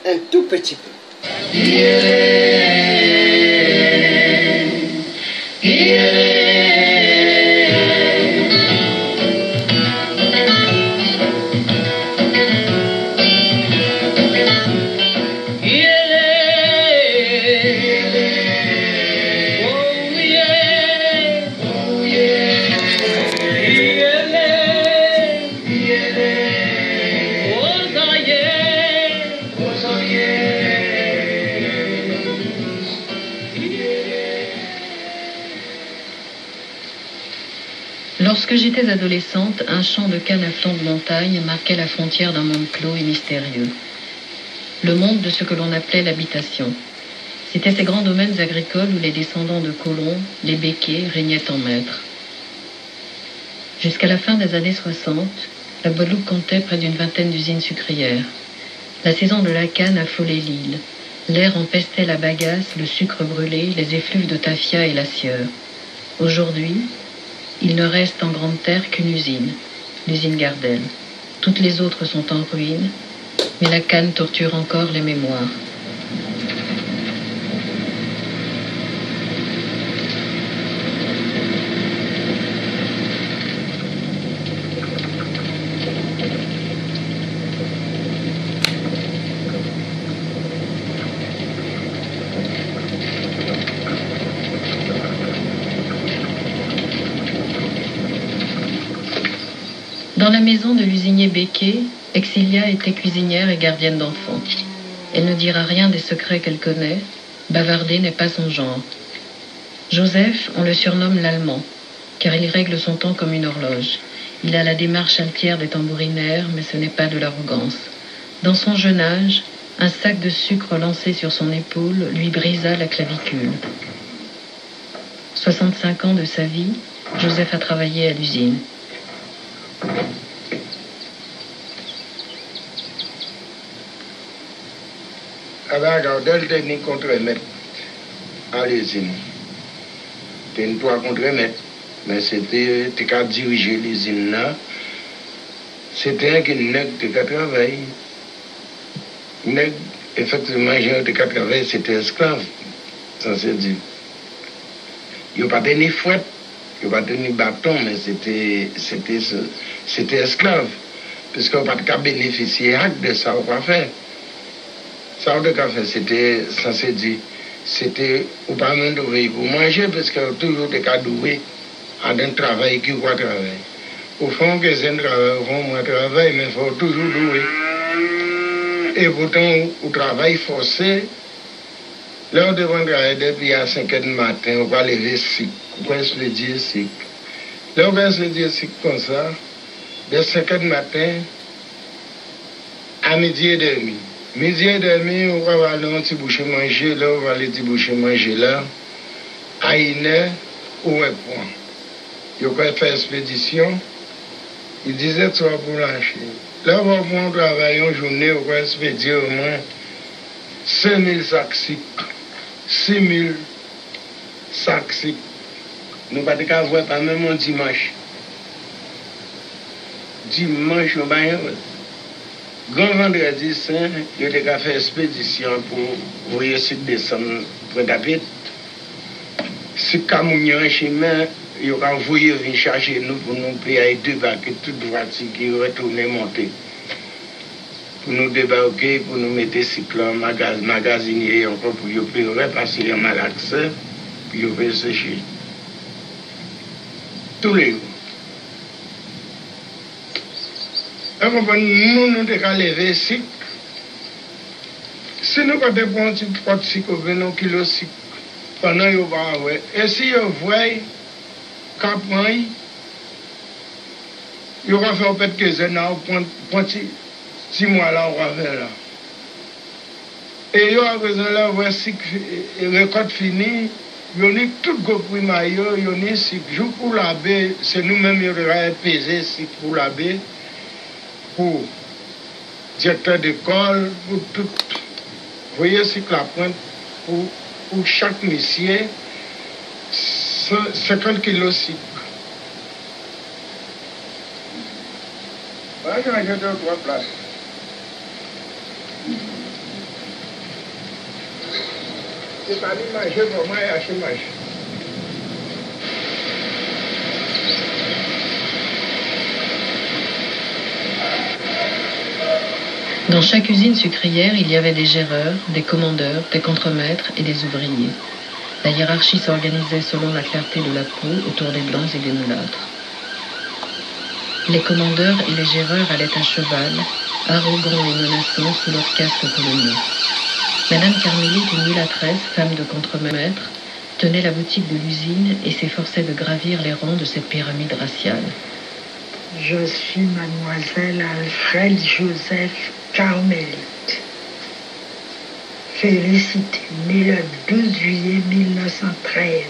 Un tout petit peu. Lorsque j'étais adolescente, un champ de canne à flanc de montagne marquait la frontière d'un monde clos et mystérieux. Le monde de ce que l'on appelait l'habitation. C'étaient ces grands domaines agricoles où les descendants de colons, les béquets, régnaient en maîtres. Jusqu'à la fin des années 60, la Guadeloupe comptait près d'une vingtaine d'usines sucrières. La saison de la canne affolait l'île. L'air empestait la bagasse, le sucre brûlé, les effluves de tafia et la sueur. Aujourd'hui, il ne reste en grande terre qu'une usine, l'usine Gardel. Toutes les autres sont en ruine, mais la canne torture encore les mémoires. Dans la maison de l'usinier Becquet, Exilia était cuisinière et gardienne d'enfants. Elle ne dira rien des secrets qu'elle connaît. Bavarder n'est pas son genre. Joseph, on le surnomme l'Allemand, car il règle son temps comme une horloge. Il a la démarche altière des tambourinaires, mais ce n'est pas de l'arrogance. Dans son jeune âge, un sac de sucre lancé sur son épaule lui brisa la clavicule. 65 ans de sa vie, Joseph a travaillé à l'usine. Avec Gardel, t'es ni contre-maître à l'usine. T'es une toi contre-maître. Mais c'était, t'es qu'à diriger l'usine là. C'était un qui n'est qu'à travailler. Effectivement, j'ai qu'à travailler, c'était esclave. Ça c'est dit. Il n'y a pas de ni fouette, il n'y a pas de ni bâton, mais c'était esclave. Parce qu'on n'a pas de bénéficier de ça, on va faire. Ça, on a fait, c'était, ça c'est dit, c'était, ou pas même doué pour manger, parce qu'il y a toujours des cas doués à un travail qui va travailler. Au fond, que c'est un travail, au fond, moi, travail, mais il faut toujours douer. Et pourtant, au travail forcé, là, on devait travailler depuis à 5 h du matin, on va lever sick, on va se le dire sick. Là, on va se le dire sick comme ça, de 5 h du matin à midi et demi. Midi et demi, on va aller un petit boucher manger là, on va aller un petit boucher manger là. À 1h, où est point. Il va faire expédition. Il disait tu vas pour lâcher. Là, on va travailler une journée, on va expédier au moins 5000 sacs sick, 6000 sacs sick. Nous ne pouvons pas voir pas même un dimanche. Dimanche, on va Grand vendredi saint, il y a fait expédition pour voyer sur descendre pour David. Si Camounian chemin, il y a envoyé venir chercher nous pour nous payer 2 bacs, toute voiture qui retourner monter. Pour nous débarquer, pour nous mettre cyclone, magasinier encore pour nous payer, parce qu'il y a mal accès, puis nous payer sécher. Tous les jours. Nous devons lever sick. Si nous avons des bons petits pots de sick, 20 kilos sick, pendant que nous avons et si vous voyez, quand vous va faire peut-être que nous 6 mois là, on va faire là. Et vous avez besoin là, vous voyez sick, récolte finie, vous avez tout le primaire, vous avez sick. Jour pour l'abbé, c'est nous-mêmes qui avons pesé sick pour l'abbé. Pour directeur d'école, pour tout. Vous voyez, c'est que la pointe, pour chaque monsieur, 50 kilos sick. Voilà, j'ai acheté 3 places. C'est pas lui manger, pour moi, et acheter manger. Dans chaque usine sucrière, il y avait des géreurs, des commandeurs, des contremaîtres et des ouvriers. La hiérarchie s'organisait selon la clarté de la peau autour des blancs et des mulâtres. Les commandeurs et les géreurs allaient à cheval, arrogants et menaçants sous leurs casques coloniaux. Madame Carmélite, une mulâtresse, femme de contremaître, tenait la boutique de l'usine et s'efforçait de gravir les rangs de cette pyramide raciale. Je suis mademoiselle Alfred Joseph Carmélite. Félicité, née le 12 juillet 1913,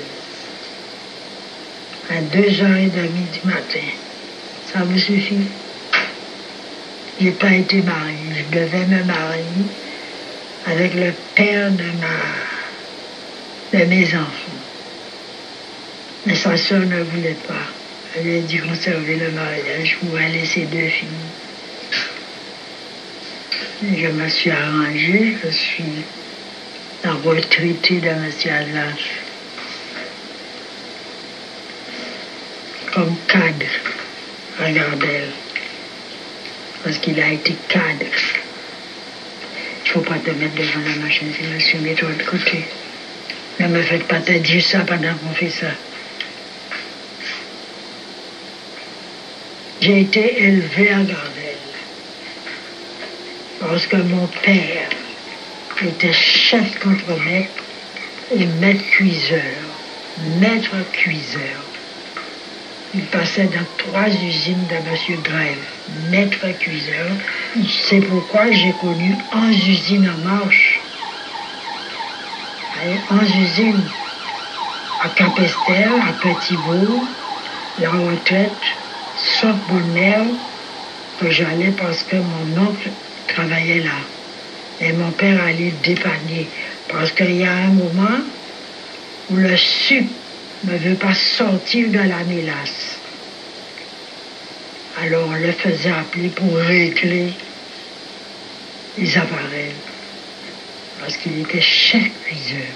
à 2h30 du matin. Ça vous suffit? Je n'ai pas été mariée. Je devais me marier avec le père de mes enfants. Mais sa soeur ne voulait pas. Elle a dû conserver le mariage pour aller ses 2 filles. Je me suis arrangée, je suis la retraitée de M. Adlaf. Comme cadre à Gardel. Parce qu'il a été cadre. Il ne faut pas te mettre devant la machine, c'est monsieur, mets-toi de côté. Ne me faites pas te dire ça pendant qu'on fait ça. J'ai été élevée à Gardel parce que mon père était chef contremaître et maître cuiseur. Maître cuiseur. Il passait dans 3 usines de M. Grève. Maître cuiseur. C'est pourquoi j'ai connu 11 usines en marche. 11 usines à Capesterre, à Petit-Bourg, la retraite, sauf Bonheur, que j'allais parce que mon oncle travaillait là. Et mon père allait dépanner. Parce qu'il y a un moment où le sucre ne veut pas sortir de la mélasse. Alors on le faisait appeler pour régler les appareils. Parce qu'il était chef cuiseur.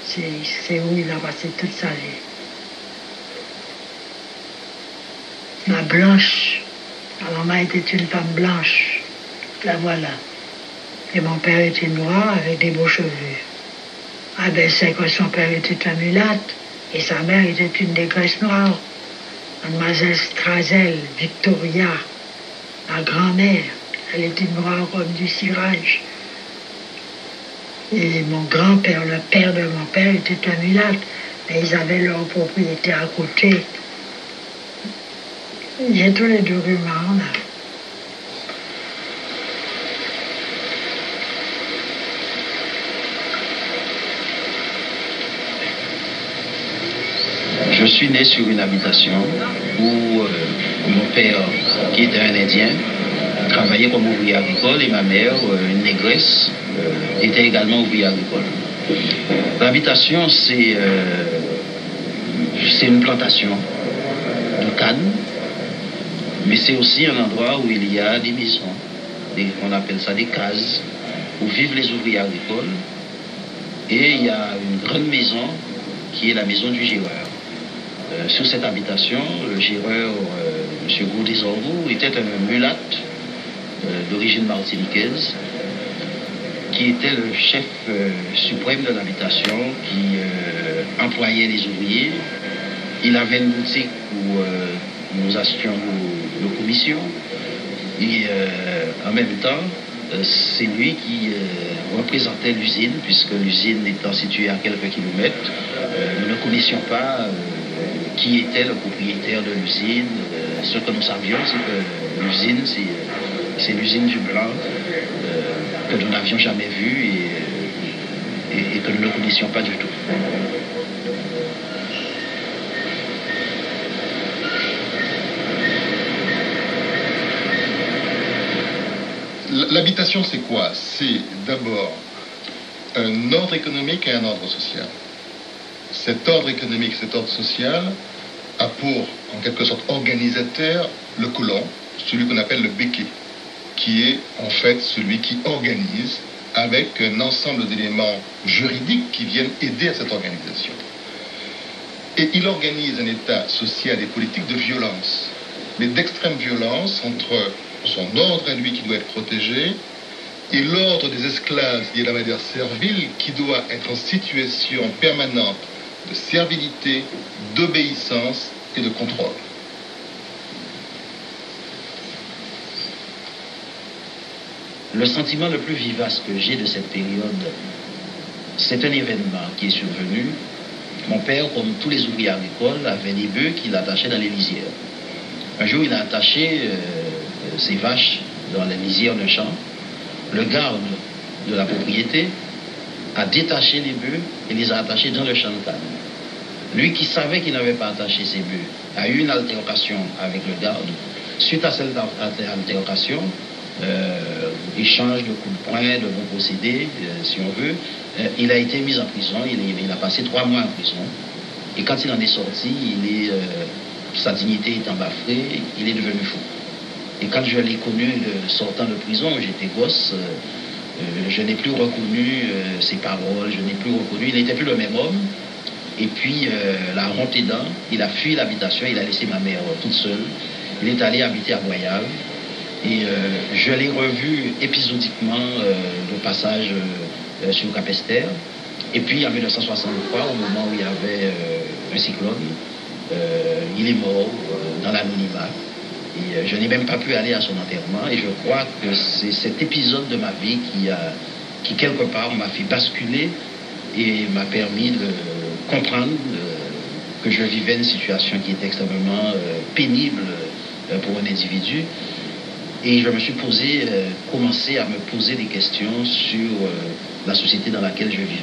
C'est où il a passé toute sa vie. Ma blanche, ma maman était une femme blanche. La voilà. Et mon père était noir avec des beaux cheveux. Ah ben c'est que son père était un mulâtre et sa mère était une négresse noire. Mademoiselle Strazel, Victoria, ma grand-mère, elle était noire comme du cirage. Et mon grand-père, le père de mon père, était un mulâtre. Mais ils avaient leur propriété à côté. J'ai tous les documents là. Je suis né sur une habitation où mon père, qui était un Indien, travaillait comme ouvrier agricole et ma mère, une négresse, était également ouvrier agricole. L'habitation, c'est une plantation de canne, mais c'est aussi un endroit où il y a des maisons, on appelle ça des cases, où vivent les ouvriers agricoles. Et il y a une grande maison qui est la maison du géreur. Sur cette habitation, le géreur, M. Gourdis-Orgou, était un mulâtre d'origine martiniquaise qui était le chef suprême de l'habitation, qui employait les ouvriers. Il avait une boutique où nous achetions nos commissions. Et en même temps, c'est lui qui représentait l'usine, puisque l'usine étant située à quelques kilomètres, nous ne connaissions pas qui était le propriétaire de l'usine. Ce que nous savions, c'est que l'usine, c'est l'usine du Blanc, que nous n'avions jamais vue et que nous ne connaissions pas du tout. L'habitation, c'est quoi? C'est d'abord un ordre économique et un ordre social. Cet ordre économique, cet ordre social a pour, en quelque sorte, organisateur le colon, celui qu'on appelle le béquet, qui est en fait celui qui organise avec un ensemble d'éléments juridiques qui viennent aider à cette organisation. Et il organise un état social et politique de violence, mais d'extrême violence entre son ordre à lui qui doit être protégé et l'ordre des esclaves, qui est la manière servile, qui doit être en situation permanente de servilité, d'obéissance et de contrôle. Le sentiment le plus vivace que j'ai de cette période, c'est un événement qui est survenu. Mon père, comme tous les ouvriers agricoles, avait des bœufs qu'il attachait dans les lisières. Un jour, il a attaché ses vaches dans la lisière d'un champ. Le garde de la propriété a détaché les bœufs et les a attachés dans le champ de canne. Lui qui savait qu'il n'avait pas attaché ses bœufs a eu une altération avec le garde. Suite à cette altération, échange de coups de poing, de bons procédés, si on veut, il a été mis en prison. Il a passé 3 mois en prison. Et quand il en est sorti, sa dignité étant bafouée, il est devenu fou. Et quand je l'ai connu sortant de prison, j'étais gosse, je n'ai plus reconnu ses paroles, je n'ai plus reconnu, il n'était plus le même homme. Et puis, la honte aidant, il a fui l'habitation, il a laissé ma mère toute seule. Il est allé habiter à Goyave. Et je l'ai revu épisodiquement de passage sur Capesterre. Et puis, en 1963, au moment où il y avait un cyclone, il est mort dans l'anonymat. Et je n'ai même pas pu aller à son enterrement. Et je crois que c'est cet épisode de ma vie qui quelque part, m'a fait basculer et m'a permis de comprendre que je vivais une situation qui était extrêmement pénible pour un individu. Et je me suis commencé à me poser des questions sur la société dans laquelle je vivais.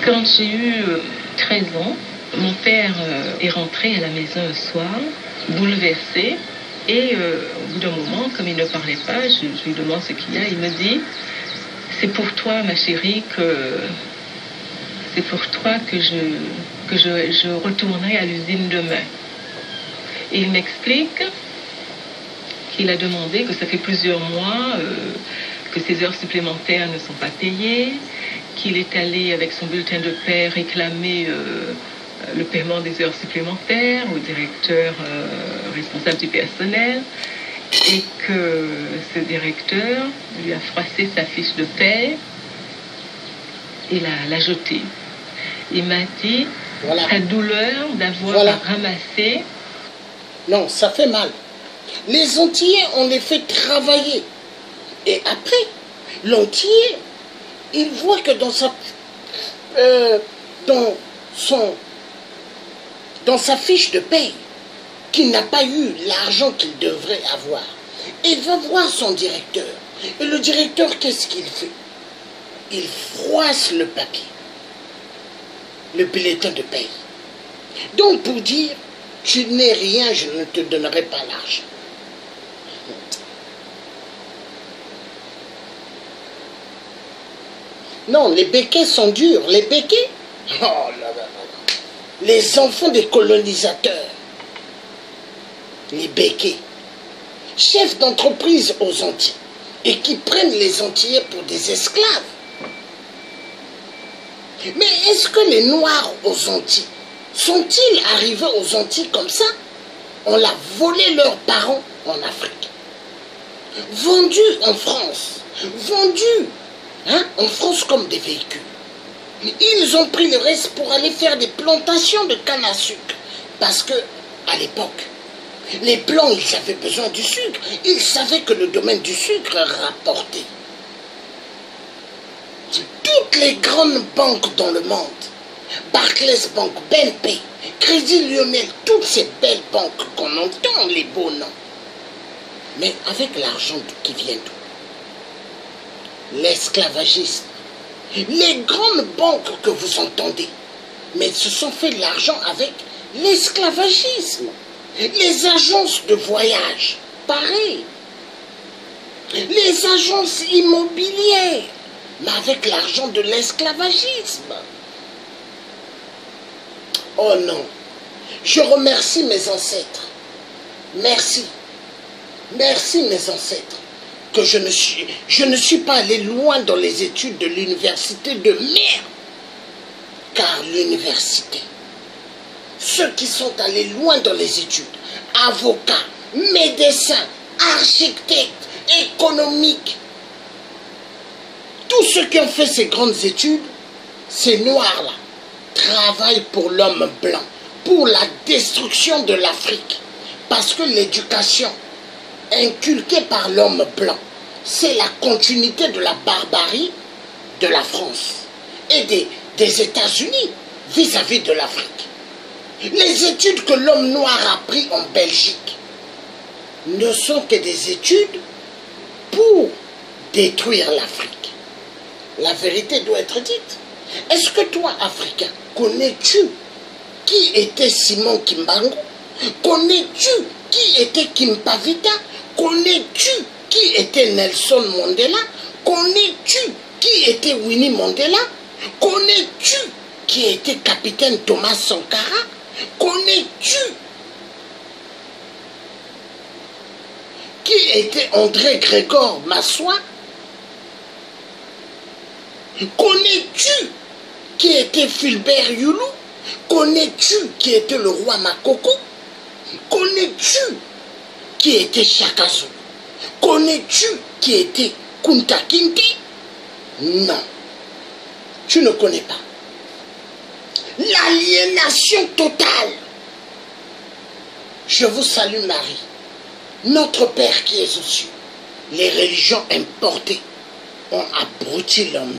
Quand j'ai eu 13 ans, mon père est rentré à la maison un soir, bouleversé, et au bout d'un moment, comme il ne parlait pas, je lui demande ce qu'il y a, il me dit « C'est pour toi, ma chérie, c'est pour toi que je retournerai à l'usine demain. » Et il m'explique qu'il a demandé, que ça fait plusieurs mois, que ses heures supplémentaires ne sont pas payées, qu'il est allé avec son bulletin de paie réclamer le paiement des heures supplémentaires au directeur responsable du personnel, et que ce directeur lui a froissé sa fiche de paie et l'a jetée. Il m'a dit, voilà, sa douleur d'avoir ramassé. Non, ça fait mal. Les Antillais, on les fait travailler. Et après, l'Antillais, il voit que dans sa fiche de paye, qu'il n'a pas eu l'argent qu'il devrait avoir. Il va voir son directeur. Et le directeur, qu'est-ce qu'il fait? Il froisse le papier, le bulletin de paye. Donc pour dire, tu n'es rien, je ne te donnerai pas l'argent. Non, les béquets sont durs. Les béquets, oh là là là. Les enfants des colonisateurs, les béquets, chefs d'entreprise aux Antilles, et qui prennent les Antillais pour des esclaves. Mais est-ce que les Noirs aux Antilles sont-ils arrivés aux Antilles comme ça? On a volé leurs parents en Afrique, vendus en France, vendus en France comme des véhicules. Ils ont pris le reste pour aller faire des plantations de canne à sucre. Parce que, à l'époque, les Blancs, ils avaient besoin du sucre. Ils savaient que le domaine du sucre rapportait. Toutes les grandes banques dans le monde, Barclays Bank, BNP, Crédit Lyonnais, toutes ces belles banques qu'on entend, les beaux noms. Mais avec l'argent qui vient d'où? L'esclavagisme. Les grandes banques que vous entendez, mais se sont fait de l'argent avec l'esclavagisme. Les agences de voyage, pareil. Les agences immobilières, mais avec l'argent de l'esclavagisme. Oh non, je remercie mes ancêtres. Merci. Merci mes ancêtres. Que je ne suis pas allé loin dans les études de l'université de merde. Car l'université, ceux qui sont allés loin dans les études, avocats, médecins, architectes, économiques, tous ceux qui ont fait ces grandes études, ces noirs-là, travaillent pour l'homme blanc, pour la destruction de l'Afrique. Parce que l'éducation inculquée par l'homme blanc, c'est la continuité de la barbarie de la France et des États-Unis vis-à-vis de l'Afrique. Les études que l'homme noir a prises en Belgique ne sont que des études pour détruire l'Afrique. La vérité doit être dite. Est-ce que toi, Africain, connais-tu qui était Simon Kimbangu? Connais-tu qui était Kimpavita? Connais-tu qui était Nelson Mandela? Connais-tu qui était Winnie Mandela? Connais-tu qui était capitaine Thomas Sankara? Connais-tu qui était André Grégor Massoua? Connais-tu qui était Fulbert Youlou? Connais-tu qui était le roi Makoko? Connais-tu qui était Shaka Zulu? Connais-tu qui était Kunta Kinte? Non. Tu ne connais pas. L'aliénation totale. Je vous salue Marie, notre Père qui est aux cieux. Les religions importées ont abruti l'homme.